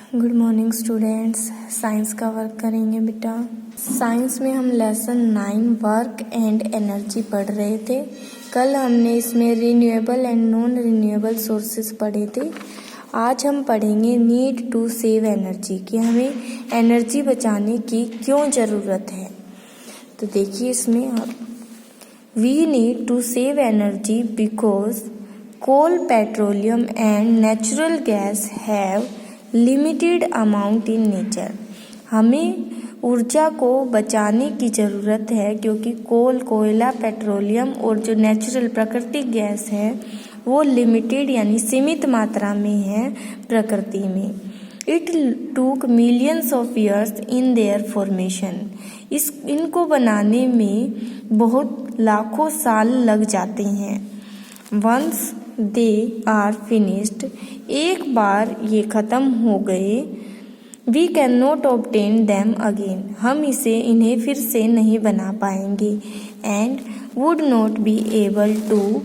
Good morning students. Science का work करेंगे बेटा। साइंस में हम लेसन 9 वर्क एंड एनर्जी पढ़ रहे थे। कल हमने इसमें renewable and non renewable sources पढ़े थे। आज हम पढ़ेंगे नीड टू सेव एनर्जी, कि हमें एनर्जी बचाने की क्यों ज़रूरत है। तो देखिए इसमें we need to save energy because coal, petroleum and natural gas have limited amount in nature. हमें ऊर्जा को बचाने की ज़रूरत है क्योंकि कोल, कोयला, पेट्रोलियम और जो नेचुरल प्राकृतिक गैस है वो लिमिटेड यानी सीमित मात्रा में है प्रकृति में। It took millions of years in their formation. इनको बनाने में बहुत लाखों साल लग जाते हैं। वंस दे आर फिनिश्ड, एक बार ये ख़त्म हो गए, we can not obtain them again, हम इन्हें फिर से नहीं बना पाएंगे। And would not be able to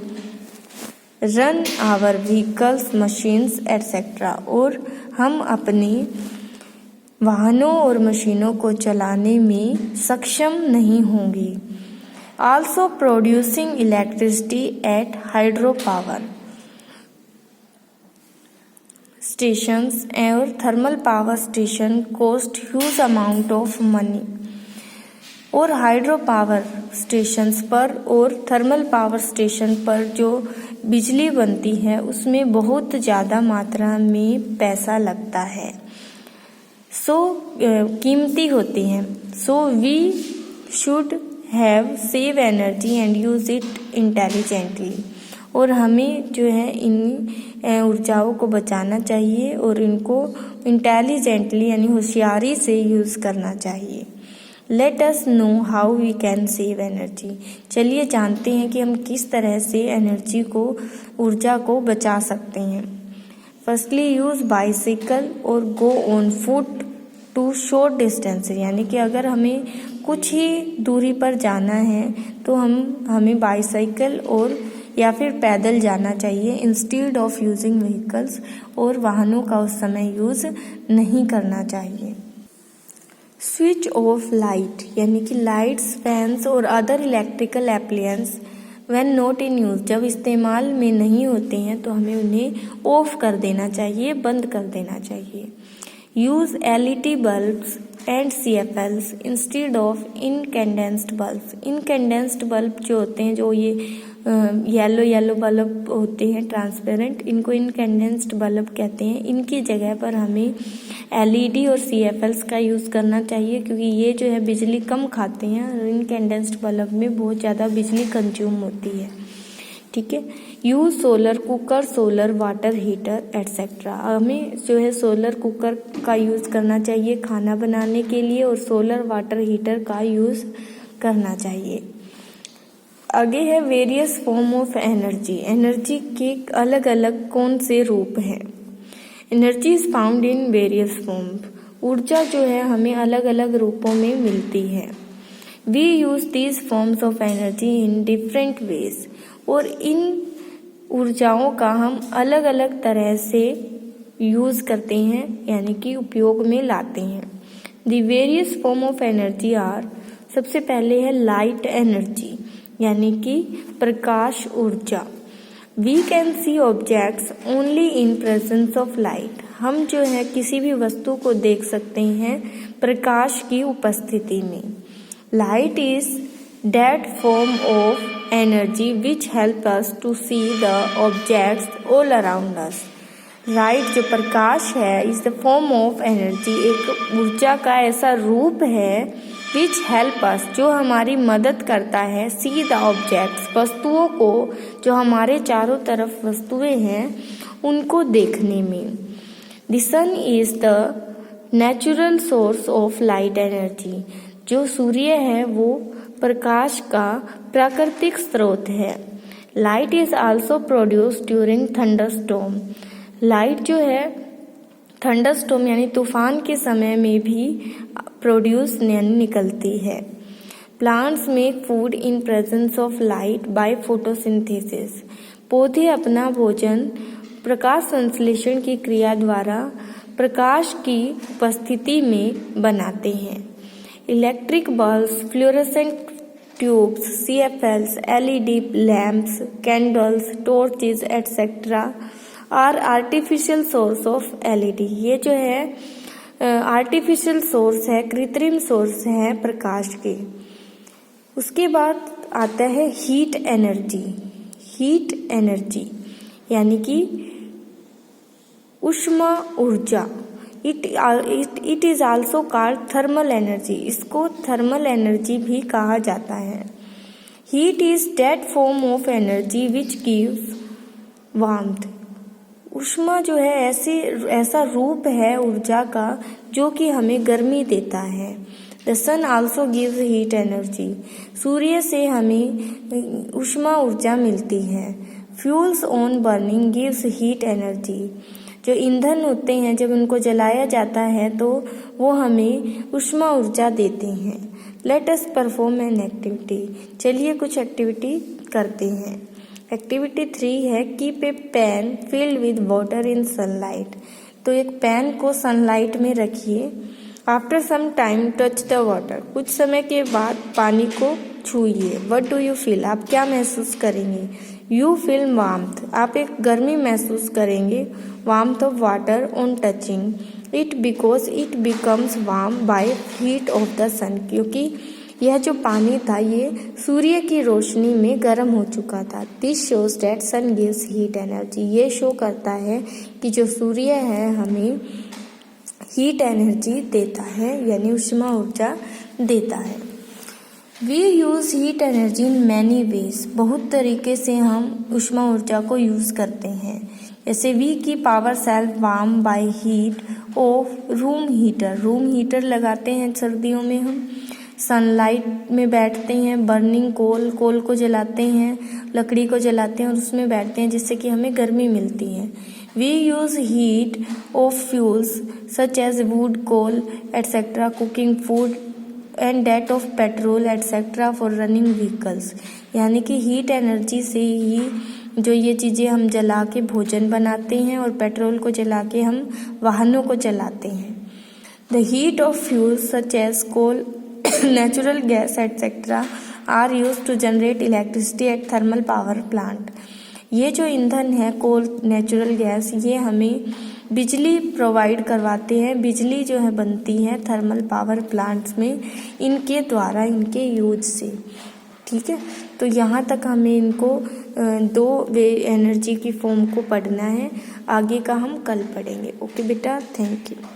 run our vehicles, machines etcetera, और हम अपने वाहनों और मशीनों को चलाने में सक्षम नहीं होंगे। Also producing electricity at hydro power stations और thermal power station cost huge amount of money. और हाइड्रो पावर स्टेशंस पर और थर्मल पावर स्टेशन पर जो बिजली बनती है उसमें बहुत ज़्यादा मात्रा में पैसा लगता है, कीमती होती हैं। So we should have save energy and use it intelligently, और हमें जो है इन ऊर्जाओं को बचाना चाहिए और इनको इंटेलिजेंटली यानी होशियारी से यूज़ करना चाहिए। Let us know how we can save energy. चलिए जानते हैं कि हम किस तरह से एनर्जी को, ऊर्जा को बचा सकते हैं। फर्स्टली यूज़ बाइसिकल और go on foot to short distance, यानी कि अगर हमें कुछ ही दूरी पर जाना है तो हमें बाइसाइकिल और या फिर पैदल जाना चाहिए इंस्टेड ऑफ यूजिंग व्हीकल्स, और वाहनों का उस समय यूज़ नहीं करना चाहिए। स्विच ऑफ लाइट, यानी कि लाइट्स, फैंस और other electrical appliance when not in use, जब इस्तेमाल में नहीं होते हैं तो हमें उन्हें ऑफ कर देना चाहिए, बंद कर देना चाहिए। Use LED bulbs and CFLs instead of incandescent bulb. Incandescent bulb जो होते हैं, जो ये येलो बल्ब होते हैं ट्रांसपेरेंट, इनको इनकैंडेंस्ड बल्ब कहते हैं। इनकी जगह पर हमें LED और CFLs का यूज़ करना चाहिए क्योंकि ये जो है बिजली कम खाते हैं और इनकैंडेंस्ड बल्ब में बहुत ज़्यादा बिजली कंज्यूम होती है। ठीक है। Use solar cooker, solar water heater etcetera. हमें जो है सोलर कुकर का यूज़ करना चाहिए खाना बनाने के लिए, और सोलर वाटर हीटर का यूज़ करना चाहिए। आगे है various form of energy. Energy के अलग अलग कौन से रूप हैं। Energy is found in various form. ऊर्जा जो है हमें अलग अलग रूपों में मिलती है। We use these forms of energy in different ways, और इन ऊर्जाओं का हम अलग अलग तरह से यूज़ करते हैं, यानी कि उपयोग में लाते हैं। The various form of energy are, सबसे पहले है लाइट एनर्जी, यानी कि प्रकाश ऊर्जा। We can see objects only in presence of light. हम जो है किसी भी वस्तु को देख सकते हैं प्रकाश की उपस्थिति में। Light is that form of energy which help us to see the objects all around us. Light जो प्रकाश है is the form of energy, एक ऊर्जा का ऐसा रूप है विच हेल्प अस, जो हमारी मदद करता है, सी द ऑब्जेक्ट्स, वस्तुओं को, जो हमारे चारों तरफ वस्तुएं हैं उनको देखने में। The sun is the natural source of light energy. जो सूर्य है वो प्रकाश का प्राकृतिक स्रोत है। Light is also produced during thunderstorm. Light जो है थंडरस्टॉर्म यानी तूफान के समय में भी प्रोड्यूस निकलती है। Plants make food in presence of light by photosynthesis. पौधे अपना भोजन प्रकाश संश्लेषण की क्रिया द्वारा प्रकाश की उपस्थिति में बनाते हैं। Electric bulbs, fluorescent tubes, CFLs, LED lamps, candles, torches etcetera are artificial source of LED। ये जो है आर्टिफिशियल सोर्स है, कृत्रिम सोर्स है प्रकाश के। उसके बाद आता है हीट एनर्जी। हीट एनर्जी यानी कि ऊष्मा ऊर्जा। It is also called thermal energy. इसको थर्मल एनर्जी भी कहा जाता है। Heat is that form of energy which gives warmth. ऊष्मा जो है ऐसा रूप है ऊर्जा का जो कि हमें गर्मी देता है। The sun also gives heat energy. सूर्य से हमें ऊष्मा ऊर्जा मिलती है। Fuels on burning gives heat energy. जो ईंधन होते हैं जब उनको जलाया जाता है तो वो हमें ऊष्मा ऊर्जा देते हैं। Let us perform an activity. चलिए कुछ एक्टिविटी करते हैं। एक्टिविटी 3 है keep a pan filled with water in sunlight. तो एक पैन को सनलाइट में रखिए। After some time touch the water. कुछ समय के बाद पानी को छूइए। What do you feel. आप क्या महसूस करेंगे। You feel warmth. आप एक गर्मी महसूस करेंगे। Warmth of water on touching it because it becomes warm by heat of the sun. क्योंकि यह जो पानी था ये सूर्य की रोशनी में गर्म हो चुका था। This shows that sun gives heat energy. ये शो करता है कि जो सूर्य है हमें हीट एनर्जी देता है यानी ऊष्मा ऊर्जा देता है। We use heat energy in many ways. बहुत तरीके से हम ऊष्मा ऊर्जा को यूज़ करते हैं। जैसे वी की power self warm by heat of room heater. Room heater लगाते हैं सर्दियों में हम। सनलाइट में बैठते हैं। बर्निंग कोल को जलाते हैं, लकड़ी को जलाते हैं और उसमें बैठते हैं जिससे कि हमें गर्मी मिलती है। We use heat of fuels such as wood, coal etcetera cooking food and that of petrol etcetera for running vehicles. यानी कि हीट एनर्जी से ही जो ये चीज़ें हम जला के भोजन बनाते हैं और पेट्रोल को जला के हम वाहनों को चलाते हैं। The heat of fuels such as coal, natural gas etcetera are use to generate electricity at thermal power plant. ये जो ईंधन है कोल, नेचुरल गैस, ये हमें बिजली प्रोवाइड करवाते हैं। बिजली जो है बनती है थर्मल पावर प्लांट्स में इनके द्वारा, इनके यूज से। ठीक है, तो यहाँ तक हमें इनको 2 वे एनर्जी की फॉर्म को पढ़ना है। आगे का हम कल पढ़ेंगे। ओके बेटा, थैंक यू।